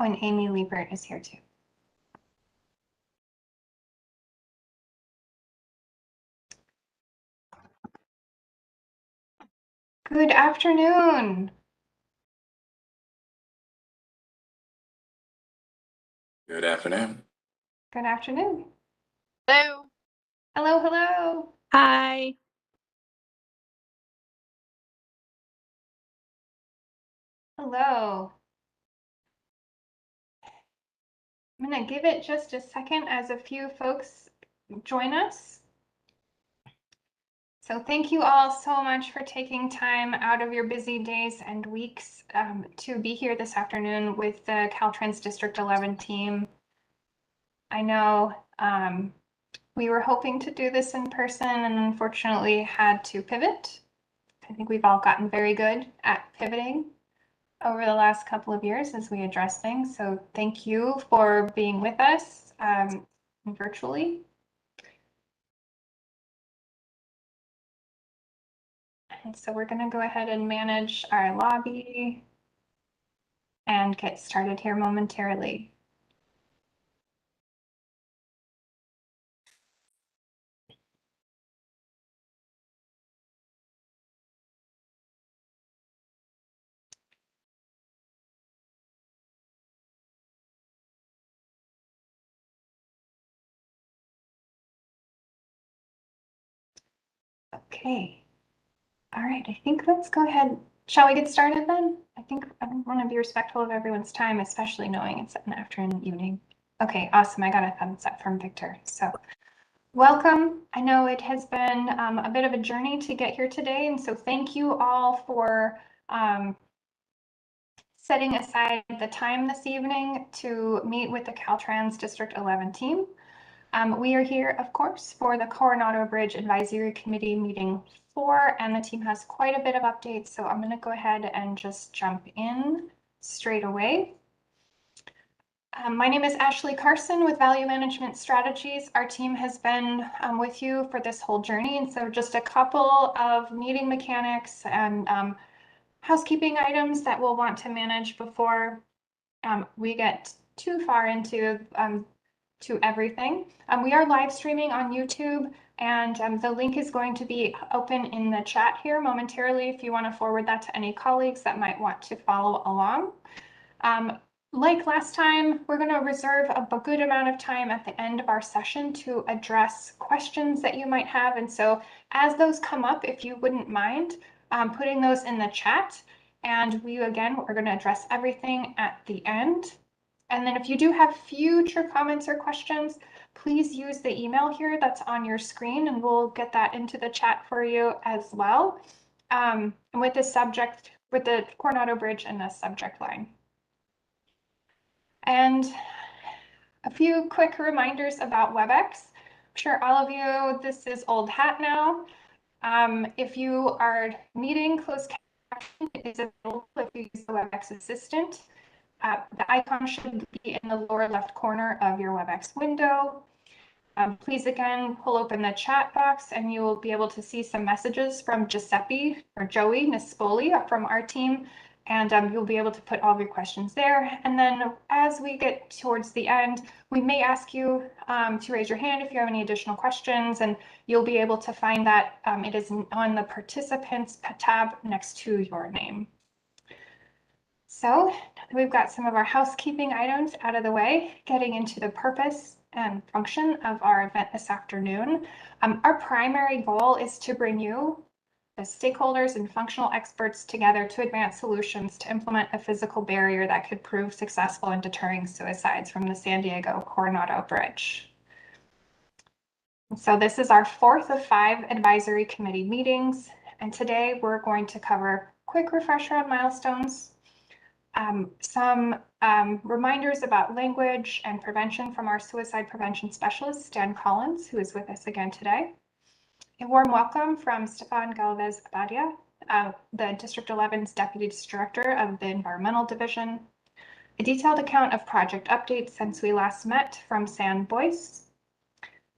Oh, and Amy Liebert is here too. Good afternoon. Good afternoon. Good afternoon. Hello. Hello, hello. Hi. Hello. I'm going to give it just a second as a few folks join us. So thank you all so much for taking time out of your busy days and weeks to be here this afternoon with the Caltrans District 11 team. I know we were hoping to do this in person and unfortunately had to pivot. I think we've all gotten very good at pivoting over the last couple of years as we address things. So thank you for being with us virtually. And so we're going to go ahead and manage our lobby and get started here momentarily. Okay. All right, I think let's go ahead. Shall we get started then? I want to be respectful of everyone's time, especially knowing it's an afternoon, evening. Okay, awesome. I got a thumbs up from Victor. So welcome. I know it has been a bit of a journey to get here today, and so thank you all for setting aside the time this evening to meet with the Caltrans District 11 team. We are here, of course, for the Coronado Bridge Advisory Committee meeting 4, and the team has quite a bit of updates, so I'm going to go ahead and just jump in straight away. My name is Ashley Carson with Value Management Strategies. Our team has been with you for this whole journey, and so just a couple of meeting mechanics and housekeeping items that we'll want to manage before we get too far into to everything. We are live streaming on YouTube, and the link is going to be open in the chat here momentarily if you want to forward that to any colleagues that might want to follow along. Like last time, we're going to reserve a good amount of time at the end of our session to address questions that you might have. And so as those come up, if you wouldn't mind putting those in the chat, and we're going to address everything at the end. And then if you do have future comments or questions, please use the email here that's on your screen, and we'll get that into the chat for you as well, with the subject, with the Coronado Bridge and the subject line. And a few quick reminders about WebEx. I'm sure all of you, this is old hat now. If you are needing closed captioning, it is available if you use the WebEx Assistant. The icon should be in the lower left corner of your WebEx window. Please again, pull open the chat box and you will be able to see some messages from Giuseppe or Joey Nispoli from our team. And you'll be able to put all of your questions there. And then as we get towards the end, we may ask you to raise your hand if you have any additional questions, and you'll be able to find that it is on the participants tab next to your name. So we've got some of our housekeeping items out of the way, getting into the purpose and function of our event this afternoon. Our primary goal is to bring you, the stakeholders and functional experts, together to advance solutions to implement a physical barrier that could prove successful in deterring suicides from the San Diego Coronado Bridge. And so this is our 4th of 5 advisory committee meetings, and today we're going to cover a quick refresher on milestones, some reminders about language and prevention from our suicide prevention specialist, Dan Collins, who is with us again today. A warm welcome from Stefan Galvez Abadia, the District 11's Deputy Director of the Environmental Division. A detailed account of project updates since we last met from Sam Boyce.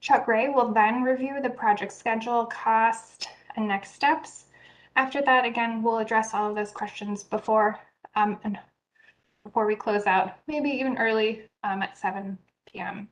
Chuck Gray will then review the project schedule, cost, and next steps. After that, again, we'll address all of those questions before and before we close out, maybe even early at 7 p.m.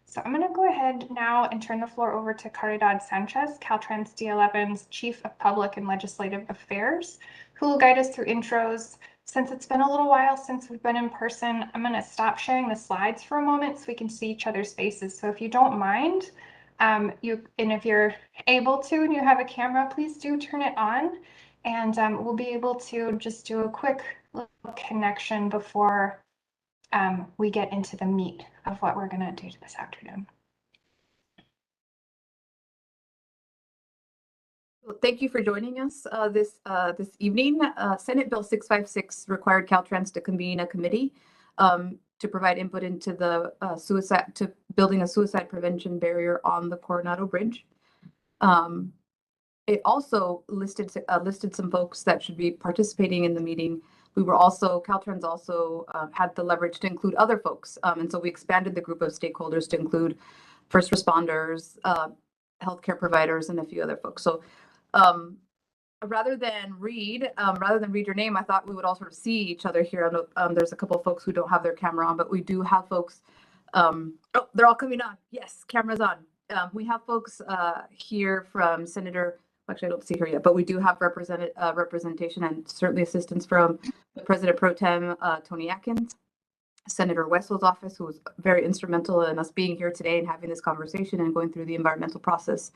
So I'm going to go ahead now and turn the floor over to Caridad Sanchez, Caltrans D11's Chief of Public and Legislative Affairs, who will guide us through intros. Since it's been a little while since we've been in person, I'm going to stop sharing the slides for a moment so we can see each other's faces. So if you don't mind, and if you're able to and you have a camera, please do turn it on, and we'll be able to just do a quick little connection before we get into the meat of what we're going to do this afternoon. Well, thank you for joining us this evening. Senate Bill 656 required Caltrans to convene a committee to provide input into the building a suicide prevention barrier on the Coronado Bridge. It also listed some folks that should be participating in the meeting. Caltrans also had the leverage to include other folks. And so we expanded the group of stakeholders to include first responders, healthcare providers, and a few other folks. So rather than read your name, I thought we would all sort of see each other here. There's a couple of folks who don't have their camera on, but we do have folks. Oh, they're all coming on. Yes, camera's on. We have folks here from Senator. Actually, I don't see her yet, but we do have representation and certainly assistance from the President Pro Tem, Tony Atkins, Senator Wessell's office, who was very instrumental in us being here today and having this conversation and going through the environmental process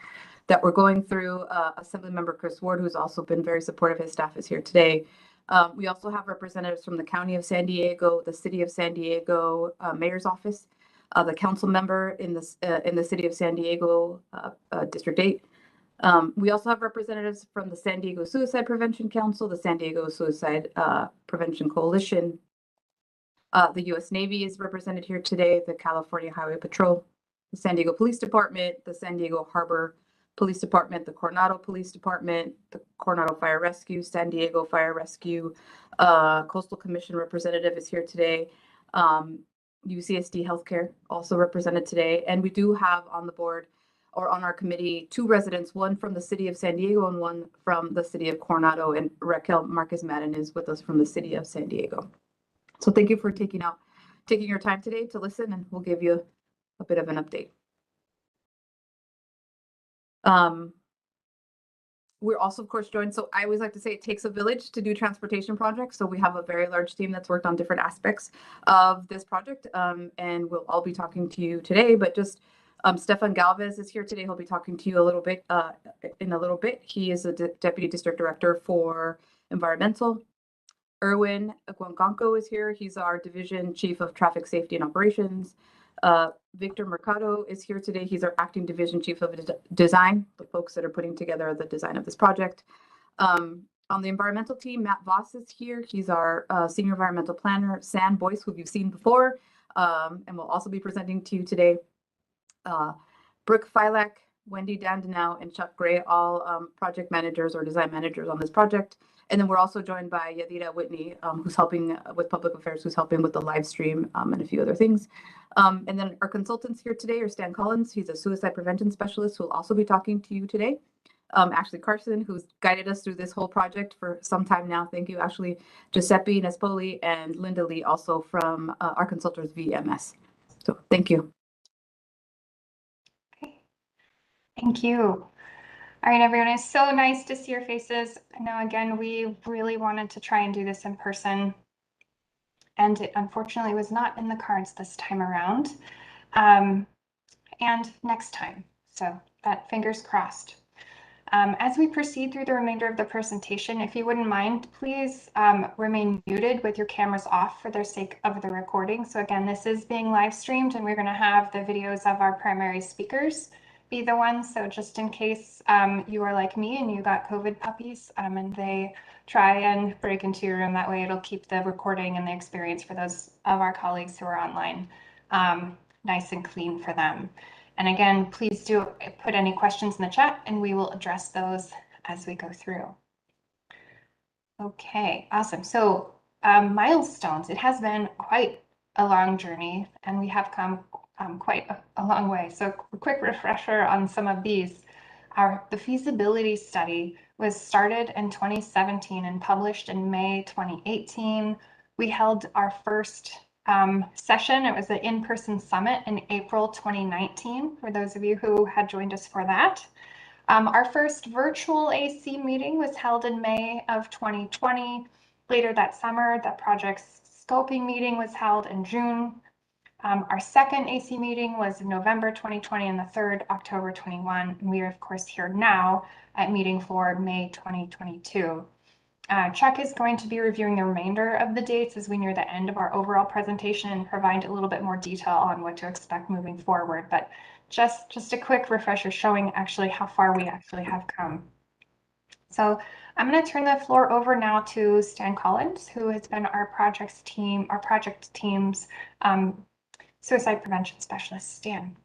that we're going through. Assemblymember Chris Ward, who's also been very supportive, his staff is here today. We also have representatives from the County of San Diego, the City of San Diego Mayor's office, the council member in the City of San Diego, District 8. We also have representatives from the San Diego Suicide Prevention Council, the San Diego Suicide Prevention Coalition. The U.S. Navy is represented here today, the California Highway Patrol, the San Diego Police Department, the San Diego Harbor Police Department, the Coronado Police Department, the Coronado Fire Rescue, San Diego Fire Rescue, Coastal Commission representative is here today. UCSD Healthcare also represented today. And we do have on the board or on our committee 2 residents, one from the City of San Diego and one from the City of Coronado. And Raquel Marquez Madden is with us from the City of San Diego. So thank you for taking your time today to listen, and we'll give you a bit of an update. We're also, of course, joined. So I always like to say it takes a village to do transportation projects. So we have a very large team that's worked on different aspects of this project, and we'll all be talking to you today. But just Stefan Galvez is here today. He'll be talking to you a little bit in a little bit. He is a Deputy District Director for Environmental. Erwin Guancanco is here. He's our Division Chief of Traffic Safety and Operations. Victor Mercado is here today. He's our Acting Division Chief of Design, the folks that are putting together the design of this project. On the environmental team, Matt Voss is here. He's our Senior Environmental Planner. Sam Boyce, who you've seen before, and will also be presenting to you today. Brooke Filak, Wendy Dandenau, and Chuck Gray, all project managers or design managers on this project. And then we're also joined by Yadira Whitney, who's helping with public affairs, who's helping with the live stream and a few other things. And then our consultants here today are Stan Collins. He's a suicide prevention specialist who will also be talking to you today. Ashley Carson, who's guided us through this whole project for some time now. Thank you, Ashley. Giuseppe Nespoli and Linda Lee, also from our consultants VMS. So thank you. Okay. Thank you. All right, everyone, it's so nice to see your faces. I know, again, we really wanted to try and do this in person, and it unfortunately was not in the cards this time around, and next time. So that fingers crossed. As we proceed through the remainder of the presentation, if you wouldn't mind, please remain muted with your cameras off for the sake of the recording. So again, this is being live streamed, and we're going to have the videos of our primary speakers be the ones. So just in case you are like me and you got COVID puppies and they try and break into your room, that way it'll keep the recording and the experience for those of our colleagues who are online nice and clean for them. And again, please do put any questions in the chat and we will address those as we go through. Okay, awesome. So milestones, it has been quite a long journey and we have come quite a long way. So a quick refresher on some of these. The feasibility study was started in 2017 and published in May 2018. We held our first session. It was an in-person summit in April 2019, for those of you who had joined us for that. Our first virtual AC meeting was held in May of 2020. Later that summer, the project's scoping meeting was held in June. Our second AC meeting was in November 2020 and the third October 21. And we are of course here now at meeting for May 2022. Chuck is going to be reviewing the remainder of the dates as we near the end of our overall presentation and provide a little bit more detail on what to expect moving forward. But just a quick refresher showing actually how far we actually have come. So I'm going to turn the floor over now to Stan Collins, who has been our project team's suicide prevention specialist. Stan.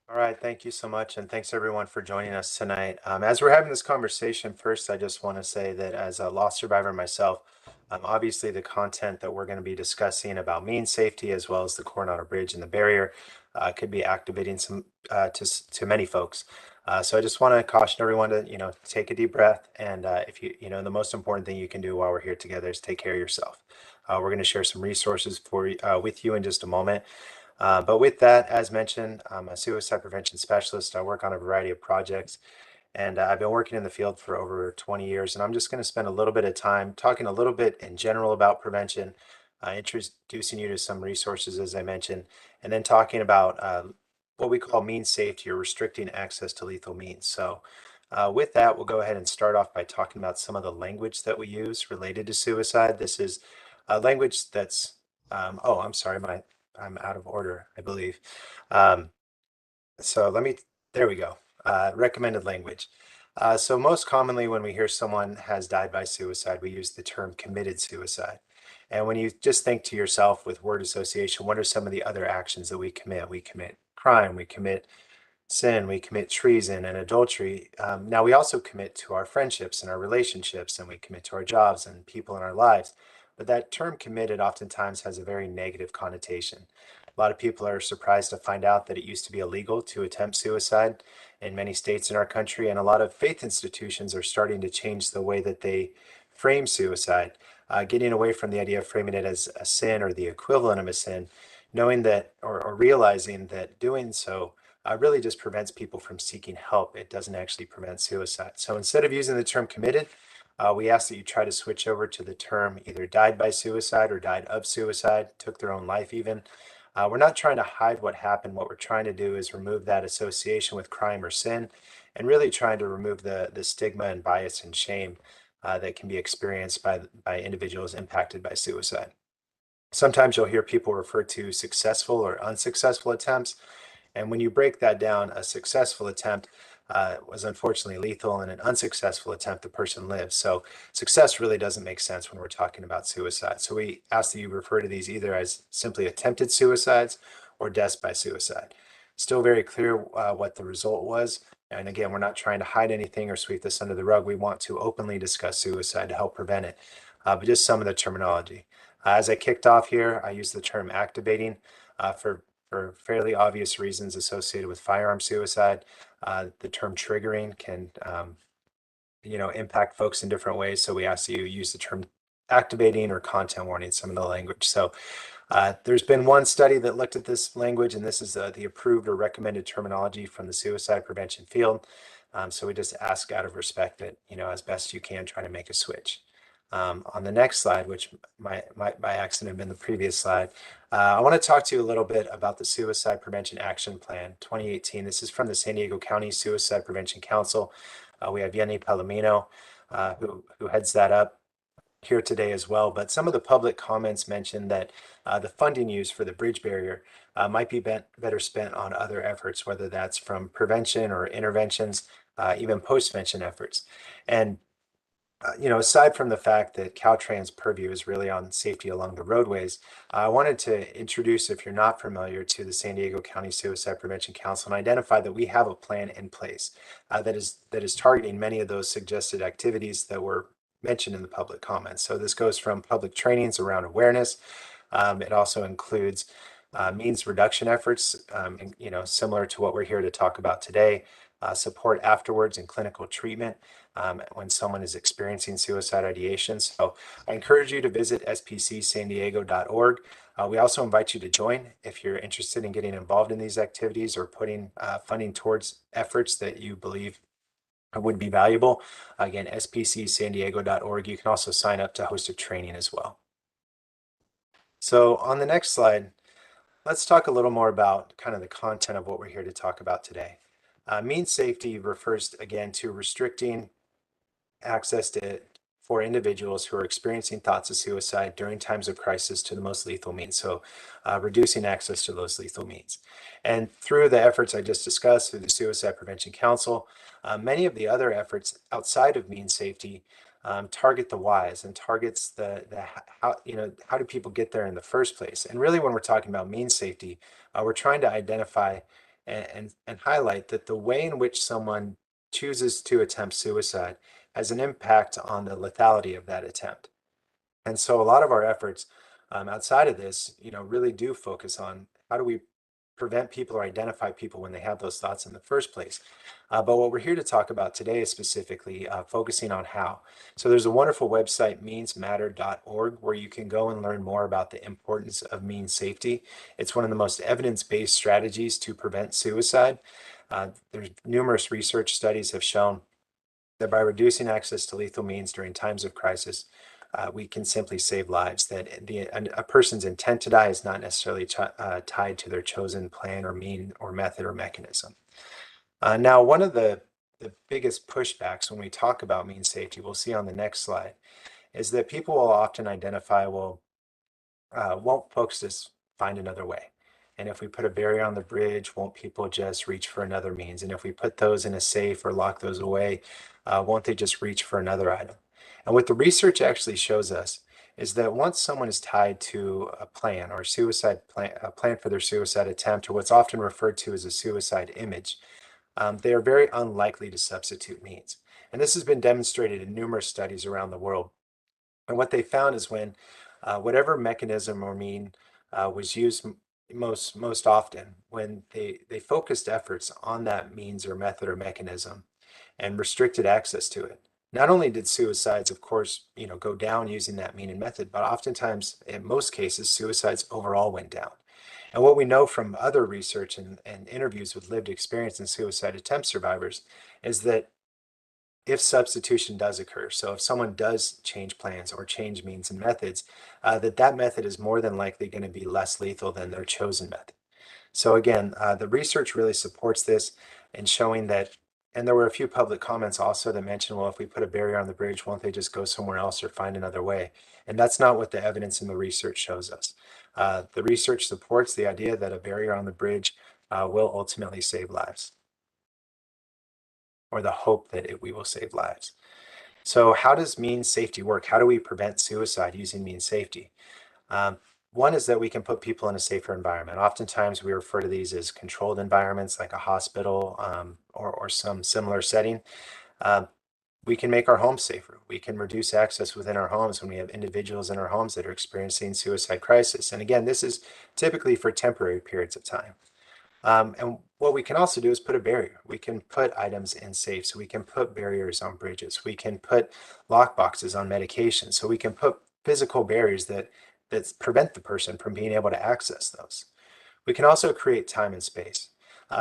All right, thank you so much, and thanks everyone for joining us tonight. As we're having this conversation, first, I just want to say that as a loss survivor myself, obviously the content that we're going to be discussing about mean safety as well as the Coronado Bridge and the barrier could be activating some to many folks. So I just want to caution everyone to take a deep breath, and if the most important thing you can do while we're here together is take care of yourself. We're going to share some resources with you in just a moment. But with that, as mentioned, I'm a suicide prevention specialist. I work on a variety of projects, and I've been working in the field for over 20 years. And I'm just going to spend a little bit of time talking a little bit in general about prevention, introducing you to some resources, as I mentioned, and then talking about what we call mean safety or restricting access to lethal means. So with that, we'll go ahead and start off by talking about some of the language that we use related to suicide. This is language that's, oh, I'm sorry, I'm out of order, I believe. So there we go. Recommended language. So most commonly when we hear someone has died by suicide, we use the term committed suicide. And when you just think to yourself with word association, what are some of the other actions that we commit? We commit crime, we commit sin, we commit treason and adultery. Now we also commit to our friendships and our relationships, and we commit to our jobs and people in our lives. But that term committed oftentimes has a very negative connotation. A lot of people are surprised to find out that it used to be illegal to attempt suicide in many states in our country, and a lot of faith institutions are starting to change the way that they frame suicide, getting away from the idea of framing it as a sin or the equivalent of a sin, knowing that or realizing that doing so really just prevents people from seeking help. It doesn't actually prevent suicide. So instead of using the term committed, we ask that you try to switch over to the term either died by suicide or died of suicide, took their own life even. We're not trying to hide what happened. What we're trying to do is remove that association with crime or sin and really trying to remove the stigma and bias and shame that can be experienced by individuals impacted by suicide. Sometimes you'll hear people refer to successful or unsuccessful attempts. And when you break that down, a successful attempt was unfortunately lethal, and an unsuccessful attempt, the person lives. So success really doesn't make sense when we're talking about suicide. So we ask that you refer to these either as simply attempted suicides or deaths by suicide. Still very clear what the result was. And again, we're not trying to hide anything or sweep this under the rug. We want to openly discuss suicide to help prevent it, but just some of the terminology. As I kicked off here, I use the term activating for fairly obvious reasons associated with firearm suicide. The term triggering can, impact folks in different ways. So we ask you use the term activating or content warning, some of the language. So there's been one study that looked at this language, and this is the approved or recommended terminology from the suicide prevention field. So we just ask out of respect that, as best you can, try to make a switch. On the next slide, which might by accident have been the previous slide, I want to talk to you a little bit about the Suicide Prevention Action Plan 2018. This is from the San Diego County Suicide Prevention Council. We have Yenny Palomino, who heads that up here today as well. But some of the public comments mentioned that the funding used for the bridge barrier might be better spent on other efforts, whether that's from prevention or interventions, even post-vention efforts. And aside from the fact that Caltrans purview is really on safety along the roadways, I wanted to introduce, if you're not familiar, to the San Diego County Suicide Prevention Council and identify that we have a plan in place that is targeting many of those suggested activities that were mentioned in the public comments. So this goes from public trainings around awareness. It also includes means reduction efforts, similar to what we're here to talk about today, support afterwards in clinical treatment, when someone is experiencing suicide ideation. So I encourage you to visit spcsandiego.org. We also invite you to join if you're interested in getting involved in these activities or putting funding towards efforts that you believe would be valuable. Again, spcsandiego.org. You can also sign up to host a training as well. So on the next slide, let's talk a little more about kind of the content of what we're here to talk about today. Mean safety refers again to restricting access for individuals who are experiencing thoughts of suicide during times of crisis to the most lethal means. So reducing access to those lethal means. And through the efforts I just discussed through the Suicide Prevention Council, many of the other efforts outside of mean safety target the whys and targets the how do people get there in the first place. And really when we're talking about mean safety, we're trying to identify and highlight that the way in which someone chooses to attempt suicide has an impact on the lethality of that attempt. And so a lot of our efforts outside of this, really do focus on how do we prevent people or identify people when they have those thoughts in the first place. But what we're here to talk about today is specifically focusing on how. So there's a wonderful website, meansmatter.org, where you can go and learn more about the importance of mean safety. It's one of the most evidence-based strategies to prevent suicide. There's numerous research studies have shown that by reducing access to lethal means during times of crisis, we can simply save lives. That a person's intent to die is not necessarily tied to their chosen plan or mean or method or mechanism. Now, one of the biggest pushbacks when we talk about mean safety, we'll see on the next slide, is that people will often identify, well, won't folks just find another way? And if we put a barrier on the bridge, won't people just reach for another means? And if we put those in a safe or lock those away, won't they just reach for another item? And what the research actually shows us is that once someone is tied to a plan or a plan for their suicide attempt, or what's often referred to as a suicide image, they are very unlikely to substitute means. And this has been demonstrated in numerous studies around the world. And what they found is when whatever mechanism or mean was used most often, when they focused efforts on that means or method or mechanism and restricted access to it, not only did suicides, of course, go down using that mean and method, but oftentimes, in most cases, suicides overall went down. And what we know from other research and interviews with lived experience in suicide attempt survivors is that if substitution does occur, so if someone does change plans or change means and methods, that method is more than likely going to be less lethal than their chosen method. So again, the research really supports this in showing that, and there were a few public comments also that mentioned, well, if we put a barrier on the bridge, won't they just go somewhere else or find another way? And that's not what the evidence in the research shows us. The research supports the idea that a barrier on the bridge will ultimately save lives, or the hope that we will save lives. So how does mean safety work? How do we prevent suicide using mean safety? One is that we can put people in a safer environment. Oftentimes we refer to these as controlled environments like a hospital or some similar setting. We can make our homes safer. We can reduce access within our homes when we have individuals in our homes that are experiencing suicide crisis. And again, this is typically for temporary periods of time. And what we can also do is put a barrier. We can put items in safes. So we can put barriers on bridges. We can put lock boxes on medications. So we can put physical barriers that prevent the person from being able to access those. We can also create time and space.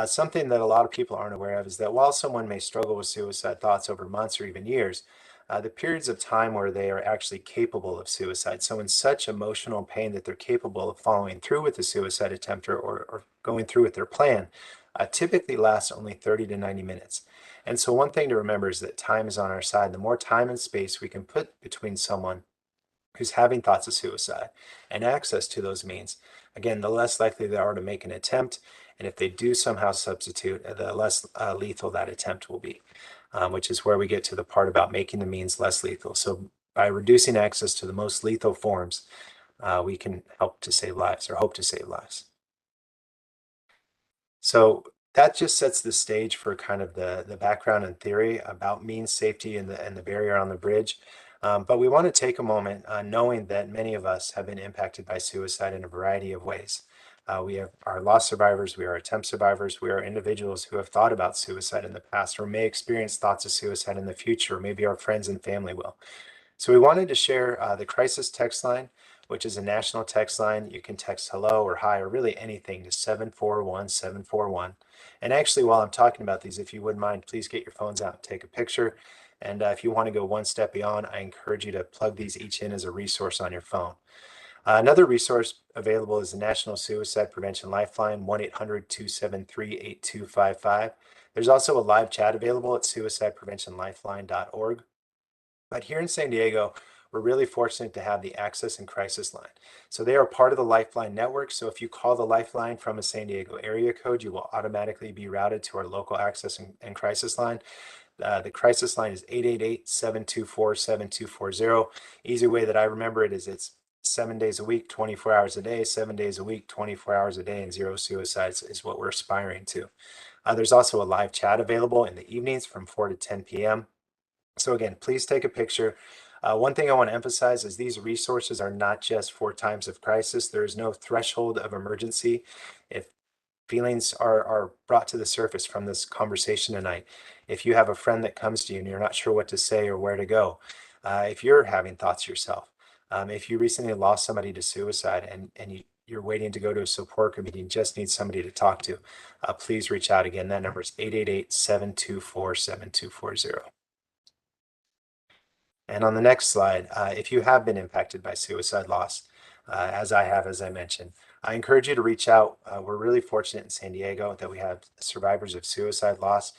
Something that a lot of people aren't aware of is that while someone may struggle with suicide thoughts over months or even years, the periods of time where they are actually capable of suicide, so in such emotional pain that they're capable of following through with the suicide attempt or going through with their plan, typically lasts only 30 to 90 minutes. And so one thing to remember is that time is on our side. The more time and space we can put between someone who's having thoughts of suicide and access to those means, again, the less likely they are to make an attempt. And if they do somehow substitute, the less lethal that attempt will be, which is where we get to the part about making the means less lethal. So by reducing access to the most lethal forms, we can help to save lives or hope to save lives. So that just sets the stage for kind of the background and theory about means safety and the barrier on the bridge. But we want to take a moment knowing that many of us have been impacted by suicide in a variety of ways. We are loss survivors, we are attempt survivors, we are individuals who have thought about suicide in the past or may experience thoughts of suicide in the future. Maybe our friends and family will. So we wanted to share the crisis text line, which is a national text line. You can text hello or hi or really anything to 741-741. And actually, while I'm talking about these, if you wouldn't mind, please get your phones out and take a picture. And if you want to go one step beyond, I encourage you to plug these each in as a resource on your phone. Another resource available is the National Suicide Prevention Lifeline, 1-800-273-8255. There's also a live chat available at suicidepreventionlifeline.org. But here in San Diego, we're really fortunate to have the Access and Crisis Line. So they are part of the Lifeline network. So if you call the Lifeline from a San Diego area code, you will automatically be routed to our local Access and Crisis Line. The crisis line is 888-724-7240. Easy way that I remember it is it's 7 days a week, 24 hours a day, 7 days a week, 24 hours a day, and 0 suicides is what we're aspiring to. There's also a live chat available in the evenings from 4 to 10 p.m. So again, please take a picture. One thing I want to emphasize is these resources are not just for times of crisis. There is no threshold of emergency. If feelings are brought to the surface from this conversation tonight, if you have a friend that comes to you and you're not sure what to say or where to go, if you're having thoughts yourself, if you recently lost somebody to suicide and you're waiting to go to a support group and you just need somebody to talk to, please reach out. Again, that number is 888-724-7240. And on the next slide, if you have been impacted by suicide loss, as I have, as I mentioned, I encourage you to reach out. We're really fortunate in San Diego that we have survivors of suicide loss.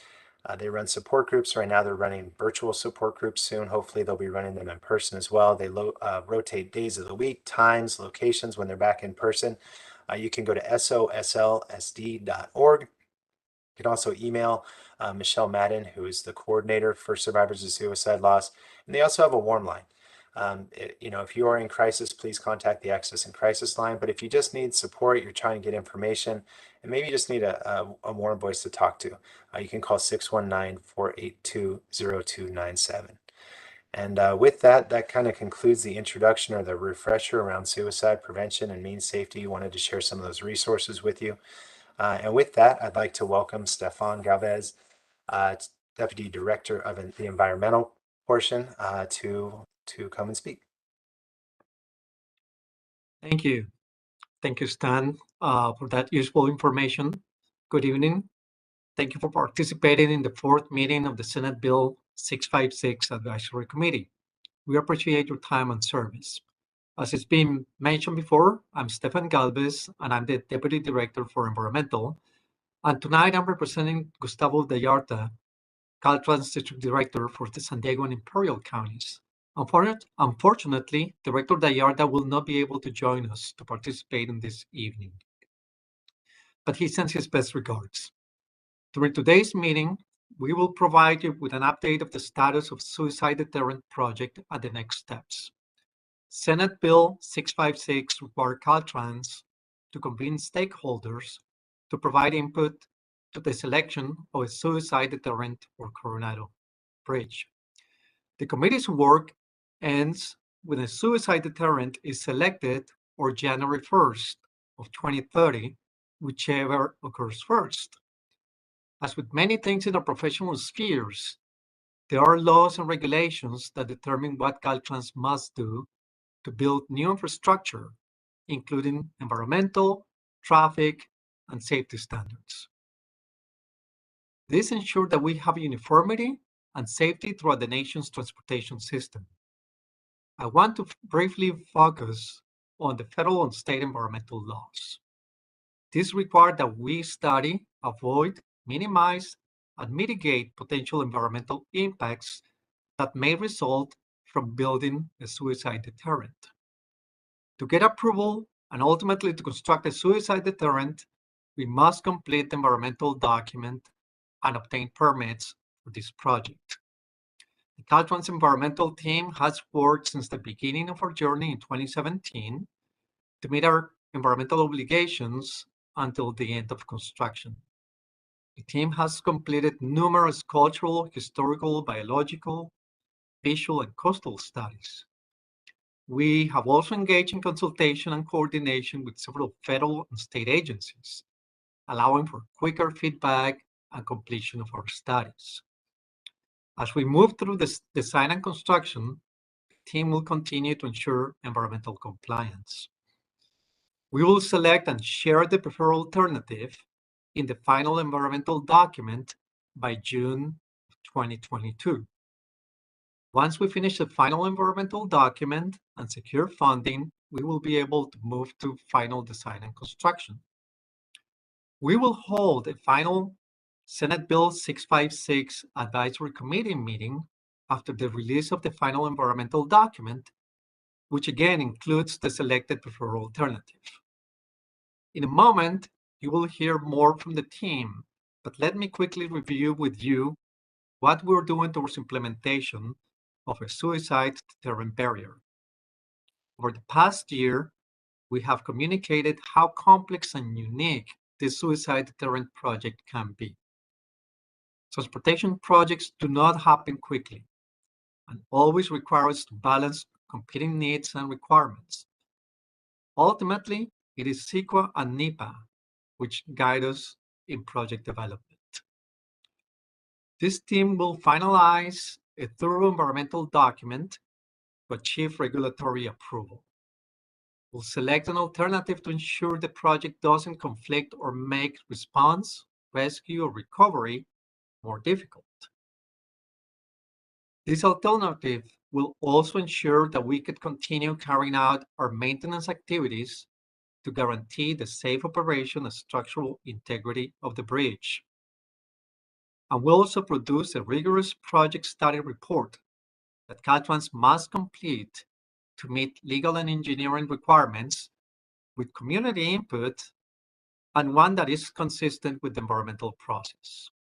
They run support groups. Right now, they're running virtual support groups soon. Hopefully, they'll be running them in person as well. They rotate days of the week, times, locations when they're back in person. You can go to soslsd.org. You can also email Michelle Madden, who is the coordinator for survivors of suicide loss. And they also have a warm line. If you are in crisis, please contact the Access and Crisis Line. But if you just need support, you're trying to get information, and maybe you just need a warm voice to talk to, you can call 619-482-0297. And with that kind of concludes the introduction or the refresher around suicide prevention and means safety. Wanted to share some of those resources with you. And with that, I'd like to welcome Stefan Galvez, Deputy Director of the Environmental portion, to come and speak. Thank you. Thank you, Stan, for that useful information. Good evening. Thank you for participating in the fourth meeting of the Senate Bill 656 Advisory Committee. We appreciate your time and service. As it's been mentioned before, I'm Stefan Galvez, and I'm the Deputy Director for Environmental. And tonight I'm representing Gustavo Dallarta, Caltrans District Director for the San Diego and Imperial counties. Unfortunately, Director Dallarta will not be able to join us to participate in this evening, but he sends his best regards. During today's meeting, we will provide you with an update of the status of Suicide Deterrent Project and the next steps. Senate Bill 656 requires Caltrans to convene stakeholders to provide input to the selection of a suicide deterrent for Coronado Bridge. The committee's work ends when a suicide deterrent is selected or January 1st of 2030, whichever occurs first. As with many things in our professional spheres, there are laws and regulations that determine what Caltrans must do to build new infrastructure, including environmental, traffic, and safety standards. This ensures that we have uniformity and safety throughout the nation's transportation system. I want to briefly focus on the federal and state environmental laws. This requires that we study, avoid, minimize, and mitigate potential environmental impacts that may result from building a suicide deterrent. To get approval and ultimately to construct a suicide deterrent, we must complete the environmental document and obtain permits for this project. The Caltrans Environmental team has worked since the beginning of our journey in 2017 to meet our environmental obligations until the end of construction. The team has completed numerous cultural, historical, biological, visual and coastal studies. We have also engaged in consultation and coordination with several federal and state agencies, allowing for quicker feedback and completion of our studies. As we move through this design and construction, the team will continue to ensure environmental compliance. We will select and share the preferred alternative in the final environmental document by June 2022. Once we finish the final environmental document and secure funding, we will be able to move to final design and construction. We will hold a final Senate Bill 656 Advisory Committee meeting after the release of the final environmental document, which again includes the selected preferred alternative. In a moment, you will hear more from the team, but let me quickly review with you what we're doing towards implementation of a suicide deterrent barrier. Over the past year, we have communicated how complex and unique this suicide deterrent project can be. Transportation projects do not happen quickly and always require us to balance competing needs and requirements. Ultimately, it is CEQA and NEPA which guide us in project development. This team will finalize a thorough environmental document to achieve regulatory approval. We'll select an alternative to ensure the project doesn't conflict or make response, rescue, or recovery more difficult. This alternative will also ensure that we can continue carrying out our maintenance activities to guarantee the safe operation and structural integrity of the bridge. And we'll also produce a rigorous project study report that Caltrans must complete to meet legal and engineering requirements with community input and one that is consistent with the environmental process.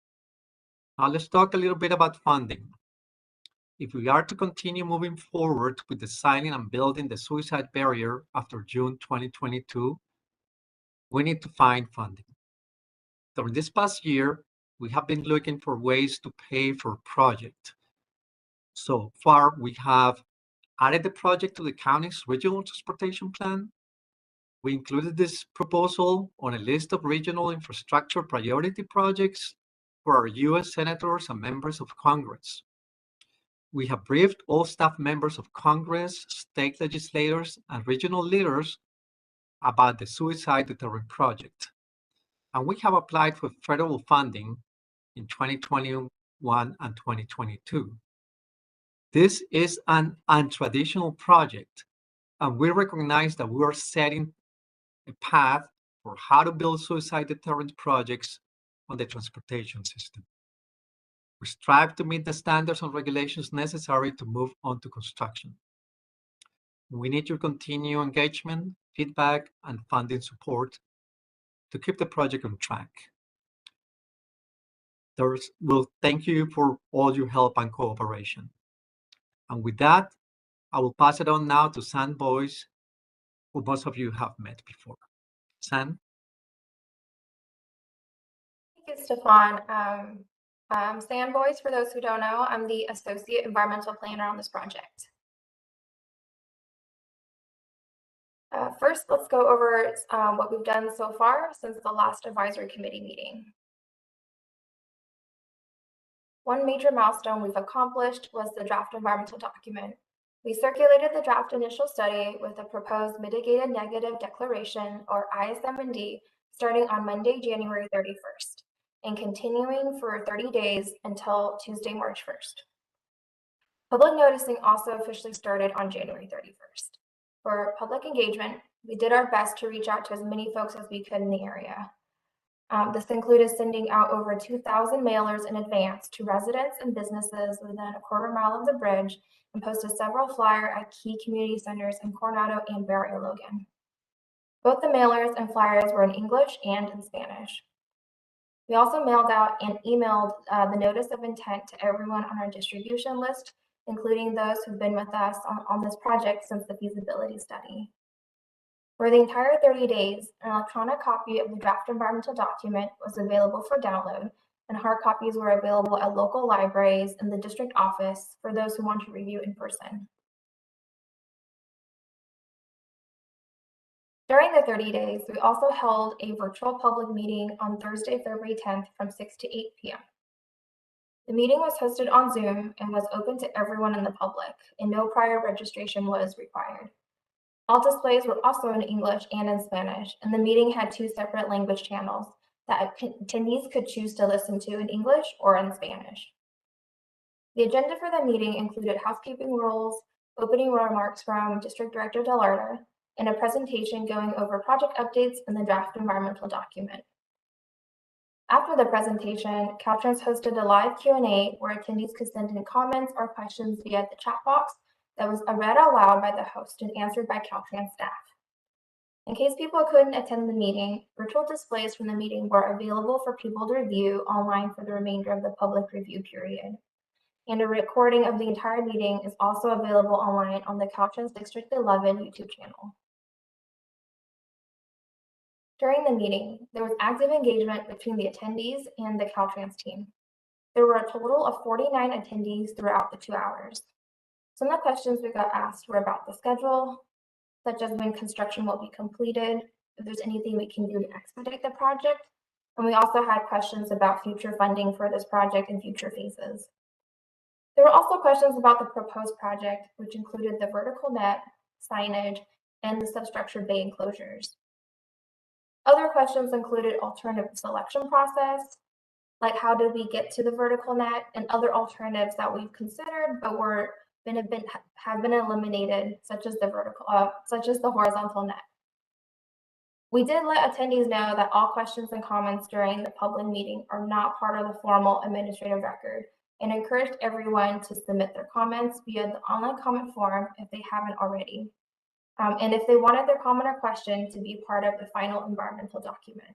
Now let's talk a little bit about funding. If we are to continue moving forward with designing and building the suicide barrier after June 2022, we need to find funding. During this past year, we have been looking for ways to pay for a project. So far, we have added the project to the county's regional transportation plan. We included this proposal on a list of regional infrastructure priority projects for our U.S. senators and members of Congress. We have briefed all staff members of Congress, state legislators, and regional leaders about the suicide deterrent project. And we have applied for federal funding in 2021 and 2022. This is an untraditional project, and we recognize that we are setting a path for how to build suicide deterrent projects on the transportation system. We strive to meet the standards and regulations necessary to move on to construction. We need your continued engagement, feedback, and funding support to keep the project on track. We'll thank you for all your help and cooperation. And with that, I will pass it on now to San Boyce, who most of you have met before. San? Thank you, Stefan. I'm San Boyce, for those who don't know. I'm the Associate Environmental Planner on this project. First, let's go over what we've done so far since the last advisory committee meeting. One major milestone we've accomplished was the draft environmental document. We circulated the draft initial study with a proposed mitigated negative declaration, or ISM&D, starting on Monday, January 31st, and continuing for 30 days until Tuesday, March 1st. Public noticing also officially started on January 31st. For public engagement, we did our best to reach out to as many folks as we could in the area. This included sending out over 2,000 mailers in advance to residents and businesses within a quarter-mile of the bridge, and posted several flyers at key community centers in Coronado and Barrio Logan. Both the mailers and flyers were in English and in Spanish. We also mailed out and emailed the notice of intent to everyone on our distribution list, including those who've been with us on this project since the feasibility study. For the entire 30 days, an electronic copy of the draft environmental document was available for download, and hard copies were available at local libraries and the district office for those who want to review in person. During the 30 days, we also held a virtual public meeting on Thursday, February 10th from 6 to 8 p.m. The meeting was hosted on Zoom and was open to everyone in the public, and no prior registration was required. All displays were also in English and in Spanish, and the meeting had 2 separate language channels that attendees could choose to listen to in English or in Spanish. The agenda for the meeting included housekeeping rules, opening remarks from District Director Delarter, and a presentation going over project updates and the draft environmental document. After the presentation, Caltrans hosted a live Q&A where attendees could send in comments or questions via the chat box that was read aloud by the host and answered by Caltrans staff. In case people couldn't attend the meeting, virtual displays from the meeting were available for people to review online for the remainder of the public review period. And a recording of the entire meeting is also available online on the Caltrans District 11 YouTube channel. During the meeting, there was active engagement between the attendees and the Caltrans team. There were a total of 49 attendees throughout the 2 hours. Some of the questions we got asked were about the schedule, such as when construction will be completed, if there's anything we can do to expedite the project, and we also had questions about future funding for this project in future phases. There were also questions about the proposed project, which included the vertical net, signage, and the substructure bay enclosures. Other questions included alternative selection process, like how did we get to the vertical net, and other alternatives that we've considered but have been eliminated, such as the horizontal net. We did let attendees know that all questions and comments during the public meeting are not part of the formal administrative record, and encouraged everyone to submit their comments via the online comment form if they haven't already. And if they wanted their comment or question to be part of the final environmental document.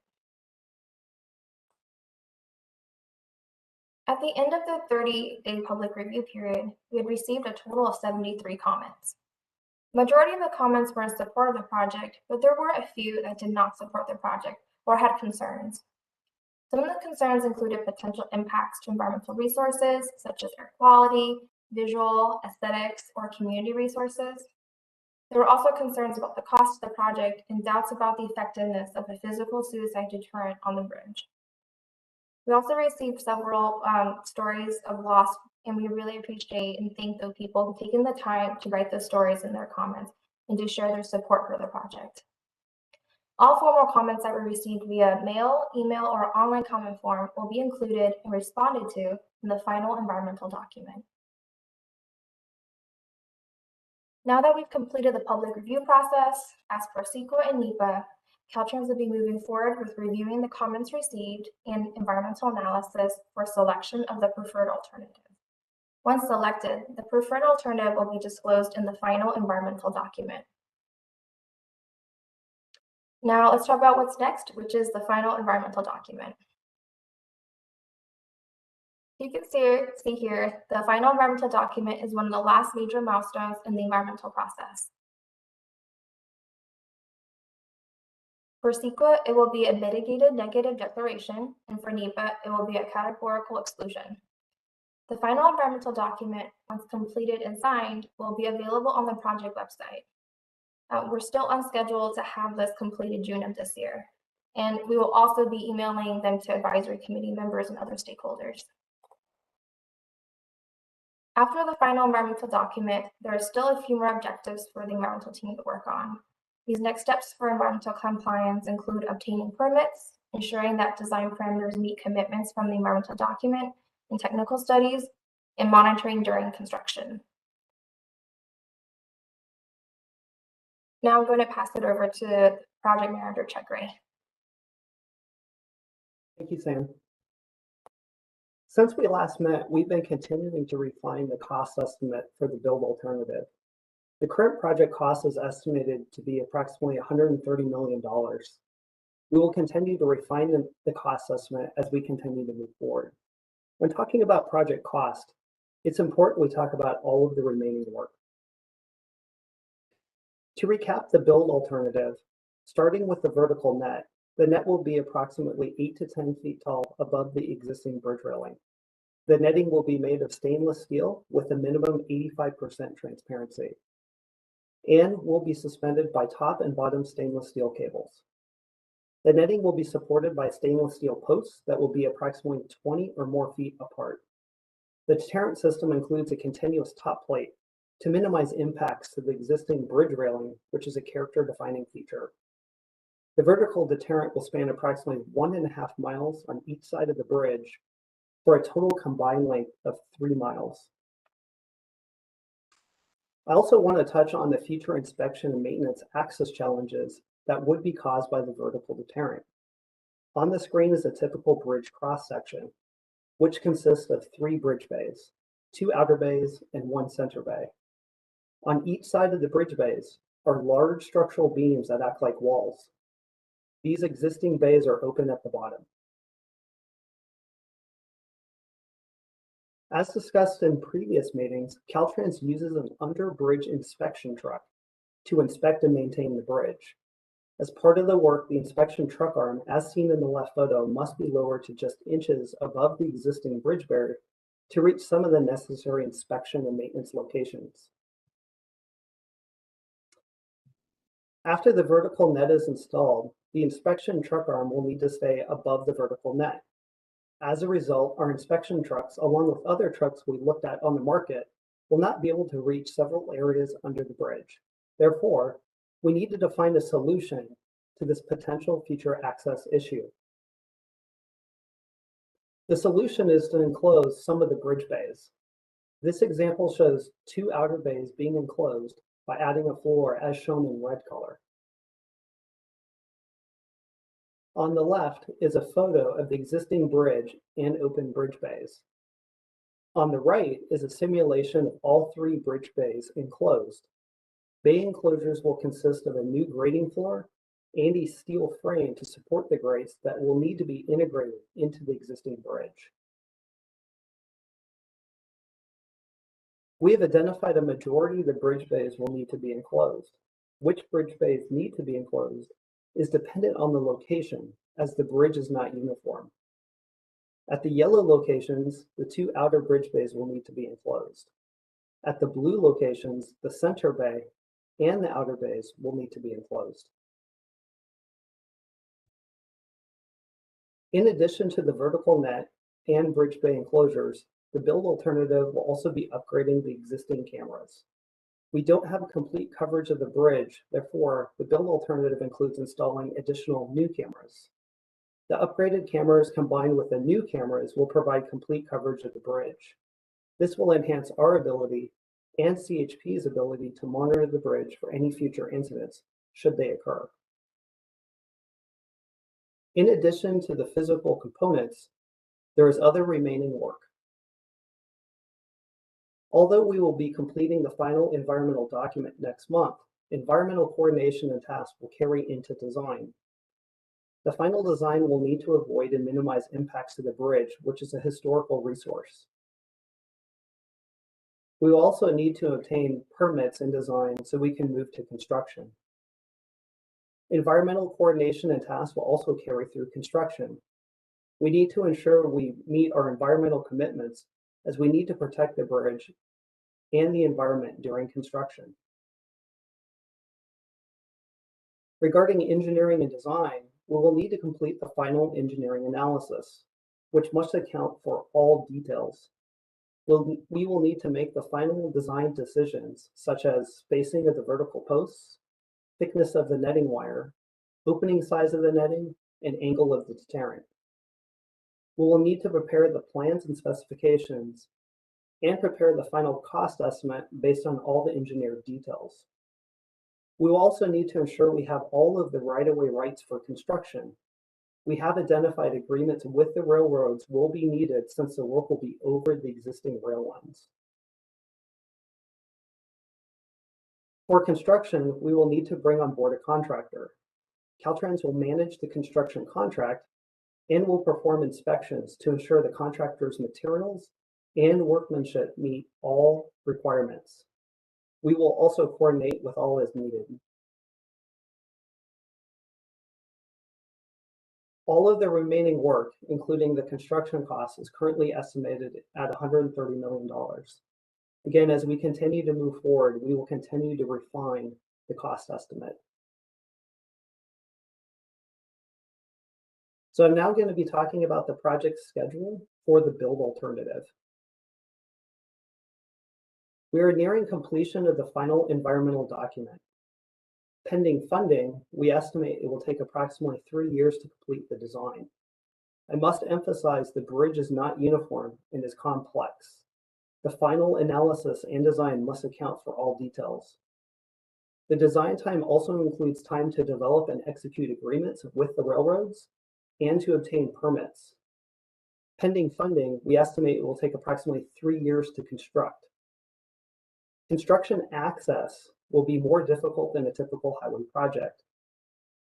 At the end of the 30-day public review period, we had received a total of 73 comments. The majority of the comments were in support of the project, but there were a few that did not support the project or had concerns. Some of the concerns included potential impacts to environmental resources, such as air quality, visual, aesthetics, or community resources. There were also concerns about the cost of the project and doubts about the effectiveness of a physical suicide deterrent on the bridge. We also received several stories of loss, and we really appreciate and thank those people who taken the time to write those stories in their comments and to share their support for the project. All formal comments that were received via mail, email, or online comment form will be included and responded to in the final environmental document. Now that we've completed the public review process, as per CEQA and NEPA, Caltrans will be moving forward with reviewing the comments received and environmental analysis for selection of the preferred alternative. Once selected, the preferred alternative will be disclosed in the final environmental document. Now let's talk about what's next, which is the final environmental document. You can see here, the final environmental document is one of the last major milestones in the environmental process. For CEQA, it will be a mitigated negative declaration, and for NEPA, it will be a categorical exclusion. The final environmental document, once completed and signed, will be available on the project website. We're still on schedule to have this completed June of this year, and we will also be emailing them to advisory committee members and other stakeholders. After the final environmental document, there are still a few more objectives for the environmental team to work on. These next steps for environmental compliance include obtaining permits, ensuring that design parameters meet commitments from the environmental document and technical studies, and monitoring during construction. Now I'm going to pass it over to Project Manager Chuck Gray. Thank you, Sam. Since we last met, we've been continuing to refine the cost estimate for the build alternative. The current project cost is estimated to be approximately $130 million. We will continue to refine the cost estimate as we continue to move forward. When talking about project cost, it's important we talk about all of the remaining work. To recap the build alternative, starting with the vertical net, The net will be approximately 8 to 10 feet tall above the existing bridge railing. The netting will be made of stainless steel with a minimum 85% transparency and will be suspended by top and bottom stainless steel cables. The netting will be supported by stainless steel posts that will be approximately 20 or more feet apart. The deterrent system includes a continuous top plate to minimize impacts to the existing bridge railing, which is a character-defining feature. The vertical deterrent will span approximately 1.5 miles on each side of the bridge for a total combined length of 3 miles. I also want to touch on the future inspection and maintenance access challenges that would be caused by the vertical deterrent. On the screen is a typical bridge cross-section, which consists of 3 bridge bays, 2 outer bays, and 1 center bay. On each side of the bridge bays are large structural beams that act like walls. These existing bays are open at the bottom. As discussed in previous meetings, Caltrans uses an under-bridge inspection truck to inspect and maintain the bridge. As part of the work, the inspection truck arm, as seen in the left photo, must be lowered to just inches above the existing bridge barrier to reach some of the necessary inspection and maintenance locations. After the vertical net is installed, the inspection truck arm will need to stay above the vertical net. As a result, our inspection trucks, along with other trucks we looked at on the market, will not be able to reach several areas under the bridge. Therefore, we needed to find a solution to this potential future access issue. The solution is to enclose some of the bridge bays. This example shows 2 outer bays being enclosed by adding a floor as shown in red color. On the left is a photo of the existing bridge and open bridge bays. On the right is a simulation of all 3 bridge bays enclosed. Bay enclosures will consist of a new grading floor and a steel frame to support the grates that will need to be integrated into the existing bridge. We have identified a majority of the bridge bays will need to be enclosed. Which bridge bays need to be enclosed is dependent on the location, as the bridge is not uniform. At the yellow locations, the 2 outer bridge bays will need to be enclosed. At the blue locations, the center bay and the outer bays will need to be enclosed. In addition to the vertical net and bridge bay enclosures, the build alternative will also be upgrading the existing cameras. We don't have a complete coverage of the bridge, therefore, the build alternative includes installing additional new cameras. The upgraded cameras combined with the new cameras will provide complete coverage of the bridge. This will enhance our ability and CHP's ability to monitor the bridge for any future incidents, should they occur. In addition to the physical components, there is other remaining work. Although we will be completing the final environmental document next month, environmental coordination and tasks will carry into design. The final design will need to avoid and minimize impacts to the bridge, which is a historical resource. We will also need to obtain permits and design so we can move to construction. Environmental coordination and tasks will also carry through construction. We need to ensure we meet our environmental commitments as we need to protect the bridge and the environment during construction. Regarding engineering and design, we will need to complete the final engineering analysis, which must account for all details. We will need to make the final design decisions, such as spacing of the vertical posts, thickness of the netting wire, opening size of the netting, and angle of the deterrent. We will need to prepare the plans and specifications and prepare the final cost estimate based on all the engineered details. We will also need to ensure we have all of the right-of-way rights for construction. We have identified agreements with the railroads will be needed since the work will be over the existing rail lines. For construction, we will need to bring on board a contractor. Caltrans will manage the construction contract and will perform inspections to ensure the contractor's materials and workmanship meet all requirements. We will also coordinate with all as needed. All of the remaining work, including the construction costs, is currently estimated at $130 million. Again, as we continue to move forward, we will continue to refine the cost estimate. So I'm now going to be talking about the project schedule for the build alternative. We are nearing completion of the final environmental document. Pending funding, we estimate it will take approximately 3 years to complete the design. I must emphasize the bridge is not uniform and is complex. The final analysis and design must account for all details. The design time also includes time to develop and execute agreements with the railroads and to obtain permits. Pending funding, we estimate it will take approximately 3 years to construct. Construction access will be more difficult than a typical highway project.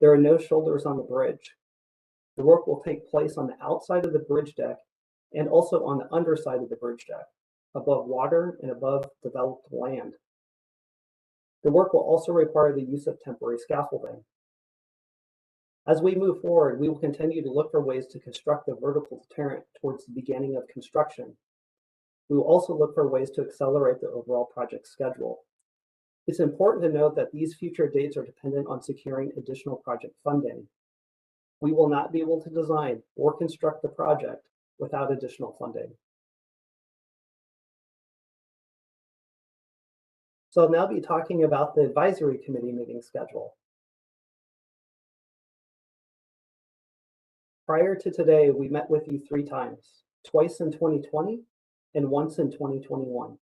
There are no shoulders on the bridge. The work will take place on the outside of the bridge deck and also on the underside of the bridge deck, above water and above developed land. The work will also require the use of temporary scaffolding. As we move forward, we will continue to look for ways to construct the vertical deterrent towards the beginning of construction. We will also look for ways to accelerate the overall project schedule. It's important to note that these future dates are dependent on securing additional project funding. We will not be able to design or construct the project without additional funding. So I'll now be talking about the advisory committee meeting schedule. Prior to today, we met with you 3 times, twice in 2020 and once in 2021.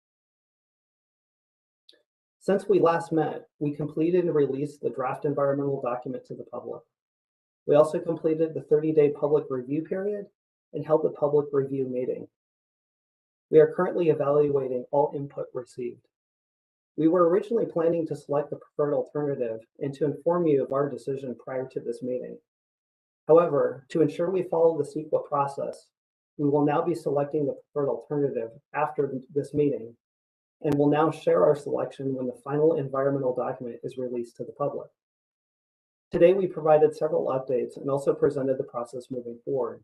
Since we last met, we completed and released the draft environmental document to the public. We also completed the 30-day public review period and held a public review meeting. We are currently evaluating all input received. We were originally planning to select the preferred alternative and to inform you of our decision prior to this meeting. However, to ensure we follow the CEQA process, we will now be selecting the preferred alternative after this meeting and will now share our selection when the final environmental document is released to the public. Today, we provided several updates and also presented the process moving forward.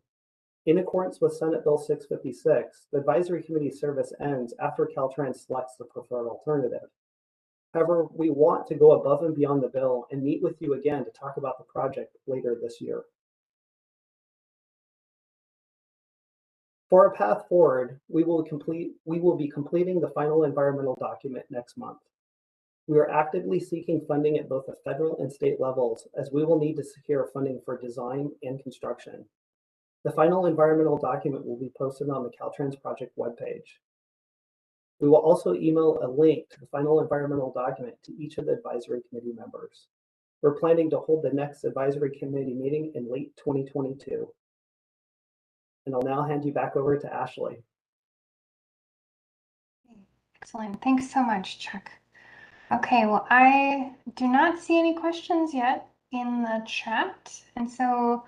In accordance with Senate Bill 656, the advisory committee service ends after Caltrans selects the preferred alternative. However, we want to go above and beyond the bill and meet with you again to talk about the project later this year. For our path forward, we will be completing the final environmental document next month. We are actively seeking funding at both the federal and state levels, as we will need to secure funding for design and construction. The final environmental document will be posted on the Caltrans project webpage. We will also email a link to the final environmental document to each of the advisory committee members. We're planning to hold the next advisory committee meeting in late 2022. And I'll now hand you back over to Ashley. Excellent. Thanks so much, Chuck. Okay, well, I do not see any questions yet in the chat. And so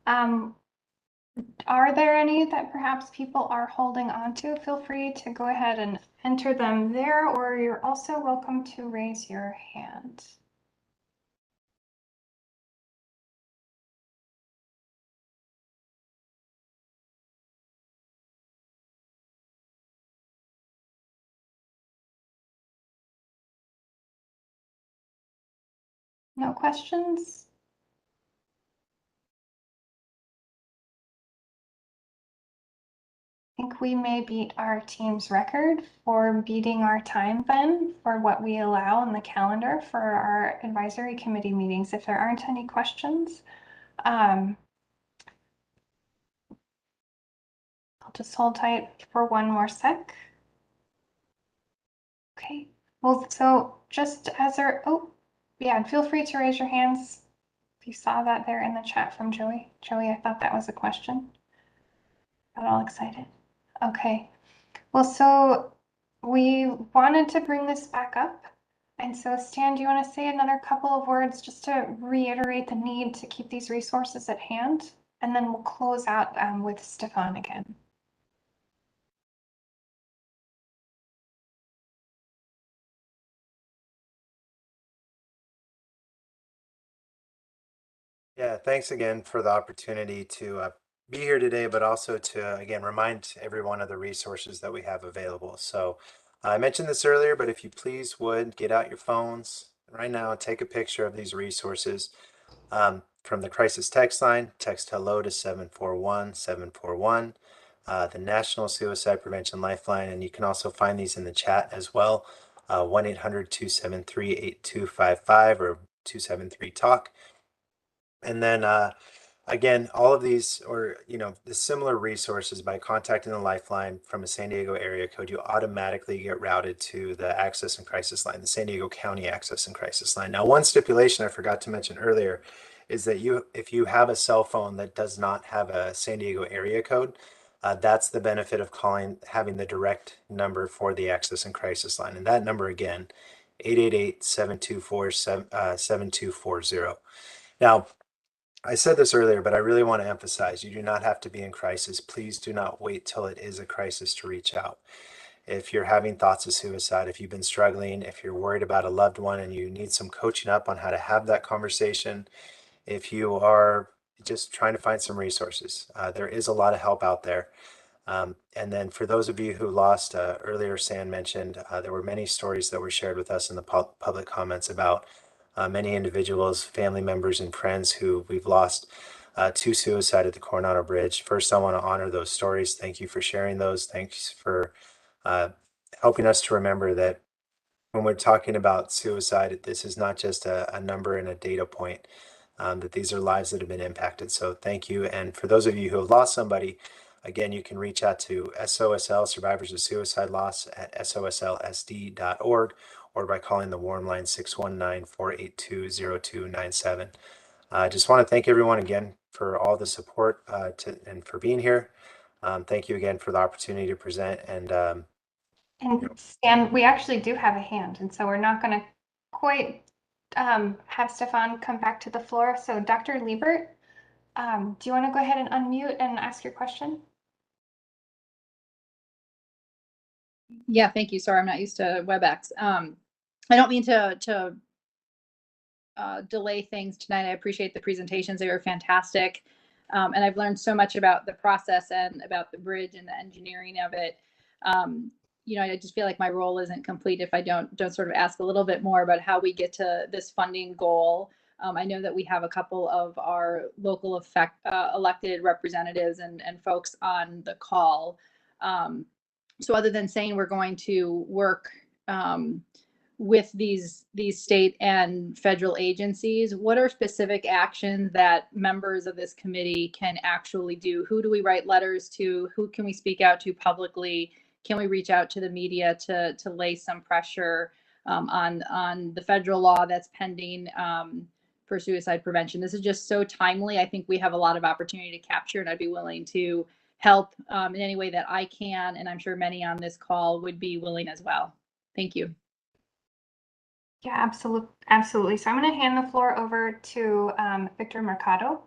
are there any that perhaps people are holding on to? Feel free to go ahead and enter them there, or you're also welcome to raise your hand. No questions? I think we may beat our team's record for beating our time then for what we allow on the calendar for our advisory committee meetings. If there aren't any questions, I'll just hold tight for one more sec. Okay, well, so just as oh, yeah, and feel free to raise your hands if you saw that there in the chat from Joey. Joey, I thought that was a question. Got all excited. Okay, well, so we wanted to bring this back up. And so Stan, do you want to say another couple of words just to reiterate the need to keep these resources at hand? And then we'll close out with Stefan again. Yeah, thanks again for the opportunity to be here today, but also to, again, remind everyone of the resources that we have available. So I mentioned this earlier, but if you please would get out your phones right now and take a picture of these resources. From the crisis text line, text hello to 741-741, the National Suicide Prevention Lifeline, and you can also find these in the chat as well, 1-800-273-8255 or 273-TALK. And then again, all of these, or the similar resources, by contacting the Lifeline from a San Diego area code, you automatically get routed to the Access and Crisis Line, the San Diego County Access and Crisis Line. Now, one stipulation I forgot to mention earlier is that if you have a cell phone that does not have a San Diego area code, that's the benefit of having the direct number for the Access and Crisis Line. And that number again, 888-724-7240. Now, I said this earlier, but I really want to emphasize, you do not have to be in crisis. Please do not wait till it is a crisis to reach out. If you're having thoughts of suicide, if you've been struggling, if you're worried about a loved one and you need some coaching up on how to have that conversation, if you are just trying to find some resources, there is a lot of help out there. And then for those of you who lost, earlier San mentioned, there were many stories that were shared with us in the public comments about many individuals, family members, and friends who we've lost to suicide at the Coronado Bridge. First, I want to honor those stories. Thank you for sharing those. Thanks for helping us to remember that when we're talking about suicide, this is not just a number and a data point, that these are lives that have been impacted. So thank you. And for those of you who have lost somebody, again, you can reach out to SOSL, Survivors of Suicide Loss, at soslsd.org, or by calling the warm line 619-482-0297. I just want to thank everyone again for all the support and for being here. Thank you again for the opportunity to present. And Stan, we actually do have a hand, and so we're not going to quite have Stefan come back to the floor. So Dr. Liebert, do you want to go ahead and unmute and ask your question? Yeah, thank you. Sorry, I'm not used to WebEx. I don't mean to delay things tonight. I appreciate the presentations. They were fantastic. And I've learned so much about the process and about the bridge and the engineering of it. I just feel like my role isn't complete if I don't sort of ask a little bit more about how we get to this funding goal. I know that we have a couple of our local elected representatives and folks on the call. So other than saying we're going to work with these state and federal agencies, what are specific actions that members of this committee can actually do? Who do we write letters to? Who can we speak out to publicly? Can we reach out to the media to lay some pressure on the federal law that's pending for suicide prevention? This is just so timely. I think we have a lot of opportunity to capture, and I'd be willing to help in any way that I can, and I'm sure many on this call would be willing as well. Thank you. Yeah, absolutely. So I'm going to hand the floor over to Victor Mercado,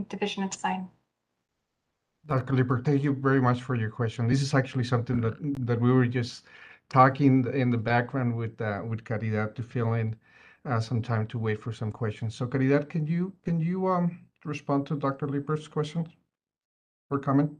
Division of Design. Dr. Liebert, thank you very much for your question. This is actually something that we were just talking in the background with Caridad to fill in some time to wait for some questions. So Caridad, can you respond to Dr. Liebert's questions or comment?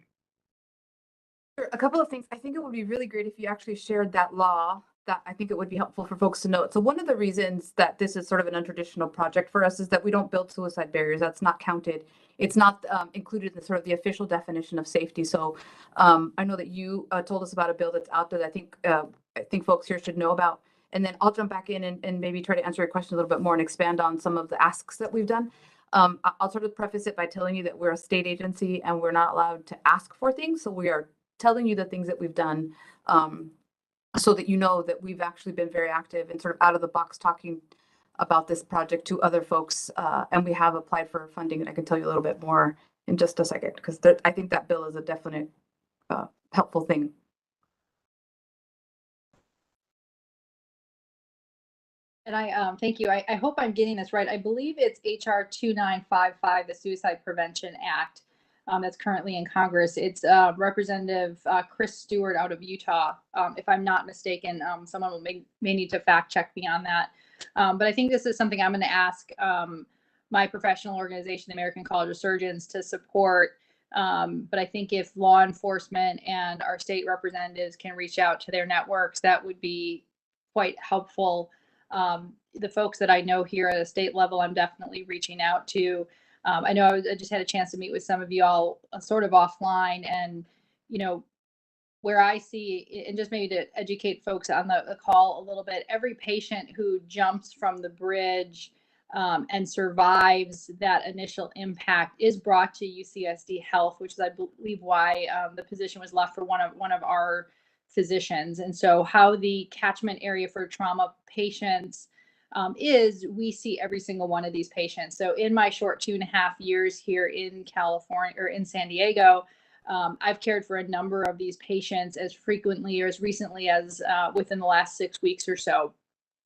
A couple of things. I think it would be really great if you actually shared that law. That I think it would be helpful for folks to know. So one of the reasons that this is sort of an untraditional project for us is that we don't build suicide barriers. That's not counted. It's not included in sort of the official definition of safety. So I know that you told us about a bill that's out there that I think folks here should know about. And then I'll jump back in and maybe try to answer your question a little bit more and expand on some of the asks that we've done. I'll sort of preface it by telling you that we're a state agency and we're not allowed to ask for things. So we are telling you the things that we've done so that you know that we've actually been very active and sort of out of the box talking about this project to other folks. And we have applied for funding, and I can tell you a little bit more in just a second, because I think that bill is a definite helpful thing. And I thank you. I hope I'm getting this right. I believe it's HR 2955, the Suicide Prevention Act. That's currently in Congress. It's Representative Chris Stewart out of Utah. If I'm not mistaken, someone may need to fact check me on that. But I think this is something I'm going to ask my professional organization, the American College of Surgeons, to support. But I think if law enforcement and our state representatives can reach out to their networks, that would be quite helpful. The folks that I know here at a state level, I'm definitely reaching out to. I know I just had a chance to meet with some of you all sort of offline, and, you know, where I see, and just maybe to educate folks on the call a little bit, every patient who jumps from the bridge and survives that initial impact is brought to UCSD Health, which is, I believe, why the position was left for one of our physicians. And so how the catchment area for trauma patients is, we see every single one of these patients. So in my short 2.5 years here in California, or in San Diego, I've cared for a number of these patients as frequently or as recently as within the last 6 weeks or so.